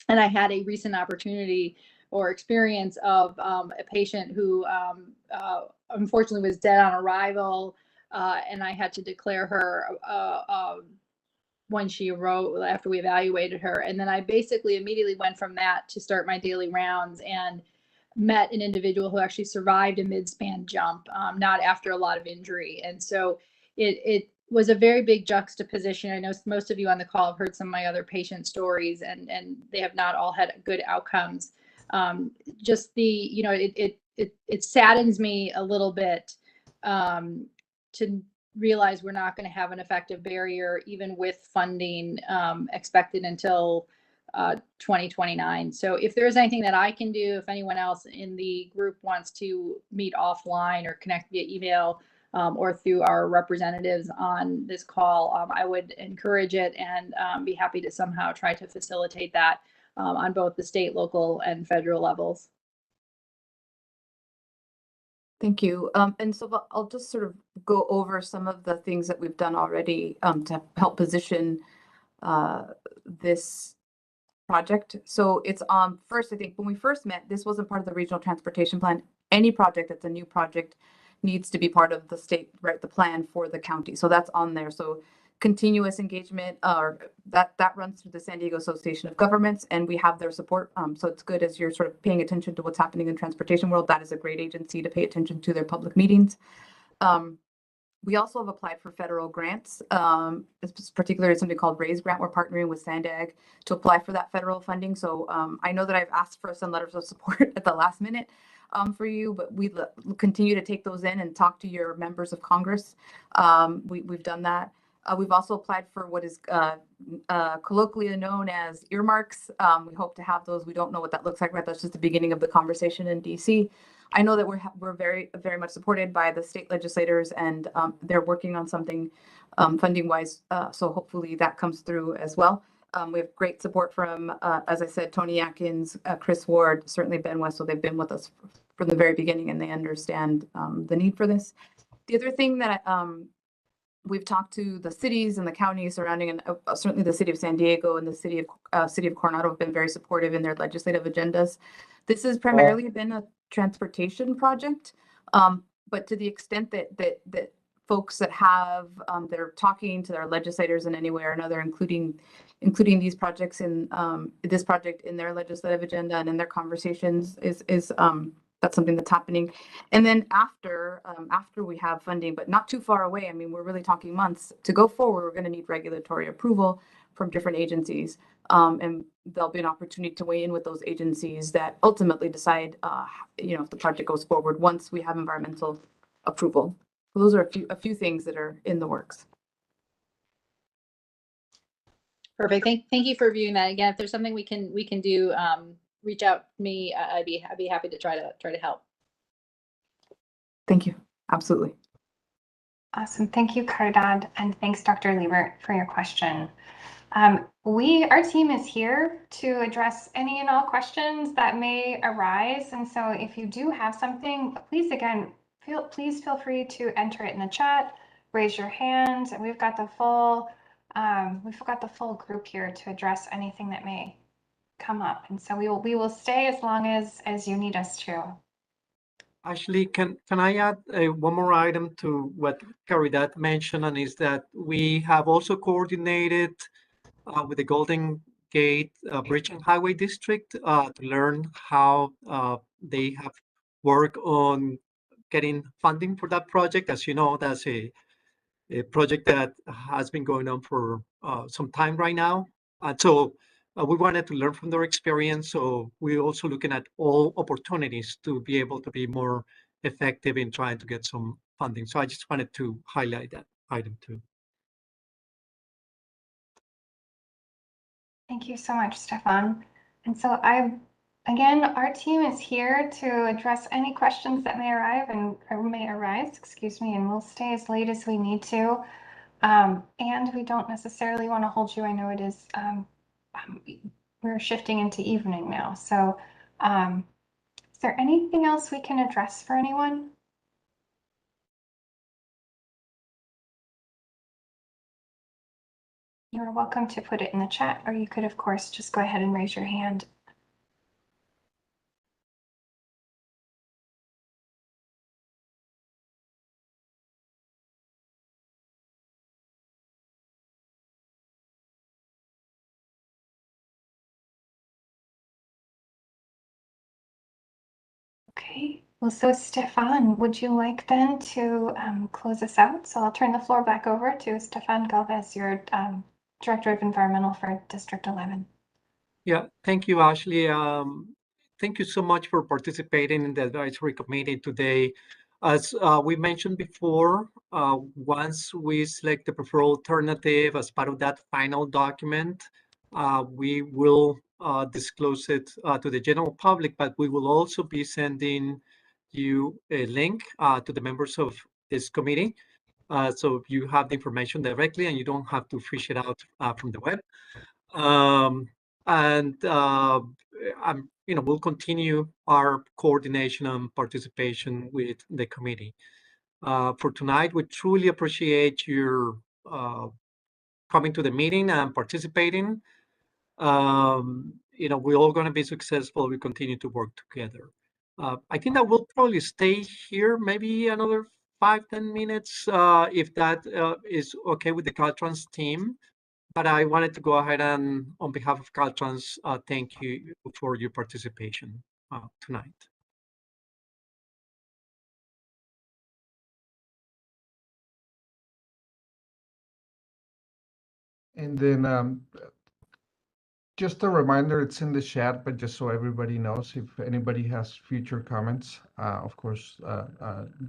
And I had a recent opportunity or experience of a patient who unfortunately was dead on arrival, and I had to declare her when she arose after we evaluated her. And then I basically immediately went from that to start my daily rounds and met an individual who actually survived a mid-span jump, not after a lot of injury. And so it was a very big juxtaposition. I know most of you on the call have heard some of my other patient stories, and they have not all had good outcomes. Just the, you know, it saddens me a little bit to realize we're not going to have an effective barrier, even with funding expected until 2029. So if there's anything that I can do, if anyone else in the group wants to meet offline or connect via email or through our representatives on this call, I would encourage it and be happy to somehow try to facilitate that on both the state, local, and federal levels. Thank you. And so I'll just sort of go over some of the things that we've done already to help position this project. So it's first, I think when we first met, this wasn't part of the regional transportation plan. Any project that's a new project needs to be part of the state, right, the plan for the county. So that's on there. So continuous engagement, that runs through the San Diego Association of Governments, and we have their support. So it's good as you're sort of paying attention to what's happening in the transportation world. That is a great agency to pay attention to their public meetings. We also have applied for federal grants. Particularly something called RAISE grant. We're partnering with SANDAG to apply for that federal funding. So I know that I've asked for some letters of support at the last minute for you, but we continue to take those in and talk to your members of Congress. We've done that. We've also applied for what is colloquially known as earmarks. We hope to have those. We don't know what that looks like, right? That's just the beginning of the conversation in DC. I know that we're very, very much supported by the state legislators, and they're working on something funding wise. So hopefully that comes through as well. We have great support from, as I said, Tony Atkins, Chris Ward, certainly Ben West. So they've been with us from the very beginning, and they understand the need for this. The other thing that we've talked to the cities and the counties surrounding, and certainly the city of San Diego and the city of Coronado have been very supportive in their legislative agendas. This has primarily been a transportation project, but to the extent that folks that have that are talking to their legislators in any way or another, including these projects in this project in their legislative agenda and in their conversations, is that's something that's happening. And then after we have funding, but not too far away, I mean, we're really talking months to go forward, we're going to need regulatory approval from different agencies. And there'll be an opportunity to weigh in with those agencies that ultimately decide, if the project goes forward once we have environmental approval. So those are a few things that are in the works. Perfect. Thank you for reviewing that. Again, if there's something we can do, reach out to me. I'd be happy to try to help. Thank you. Absolutely. Awesome. Thank you, Caridad, and thanks, Dr. Liebert, for your question. Our team is here to address any and all questions that may arise. And so if you do have something, please, again, please feel free to enter it in the chat, raise your hand. We've got the full group here to address anything that may come up. And so we will stay as long as you need us to. Actually, can I add one more item to what Caridad mentioned, and is that we have also coordinated with the Golden Gate Bridge and Highway District to learn how they have work on getting funding for that project. As you know, that's a project that has been going on for some time right now. And so we wanted to learn from their experience. So we're also looking at all opportunities to be able to be more effective in trying to get some funding. So I just wanted to highlight that item too. Thank you so much, Stefan. And so again, our team is here to address any questions that may arrive or may arise, excuse me, and we'll stay as late as we need to. And we don't necessarily want to hold you. I know it is, we're shifting into evening now. So is there anything else we can address for anyone? You're welcome to put it in the chat, or you could, of course, just go ahead and raise your hand. Okay, well, so Stefan, would you like then to close us out? So I'll turn the floor back over to Stefan Galvez, your Director of Environmental for District 11. Yeah, thank you, Ashley. Thank you so much for participating in the advisory committee today. As we mentioned before, once we select the preferred alternative as part of that final document, we will disclose it to the general public, but we will also be sending you a link to the members of this committee. So you have the information directly and you don't have to fish it out from the web. We'll continue our coordination and participation with the committee. For tonight, we truly appreciate your coming to the meeting and participating. We're all going to be successful. We continue to work together. I think that we'll probably stay here maybe another 5-10 minutes if that is okay with the Caltrans team. But I wanted to go ahead and, on behalf of Caltrans, thank you for your participation tonight. And then just a reminder, it's in the chat, but just so everybody knows, if anybody has future comments, of course,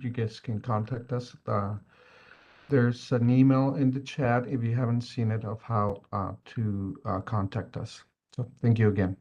you guys can contact us. There's an email in the chat if you haven't seen it of how to contact us. So thank you again.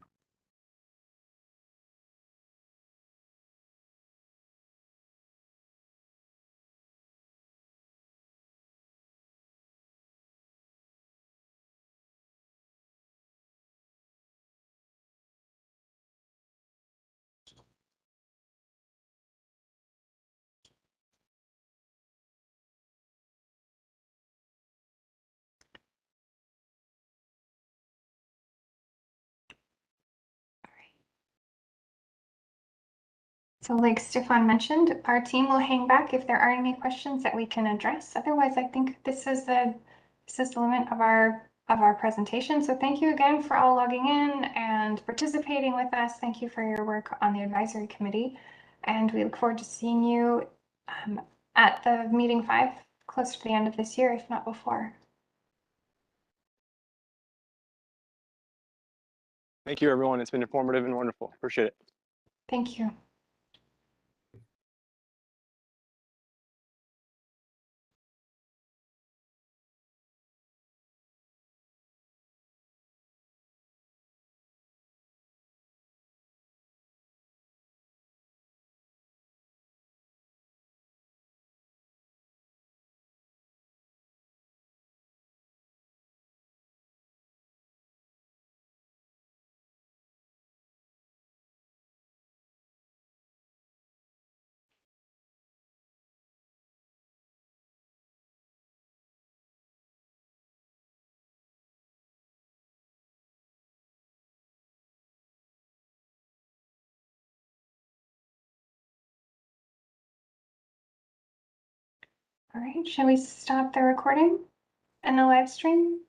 So like Stefan mentioned, our team will hang back if there are any questions that we can address. Otherwise, I think this is the limit of our presentation. So thank you again for all logging in and participating with us. Thank you for your work on the advisory committee. And we look forward to seeing you at the meeting 5, close to the end of this year, if not before. Thank you, everyone. It's been informative and wonderful. Appreciate it. Thank you. All right, shall we stop the recording and the live stream?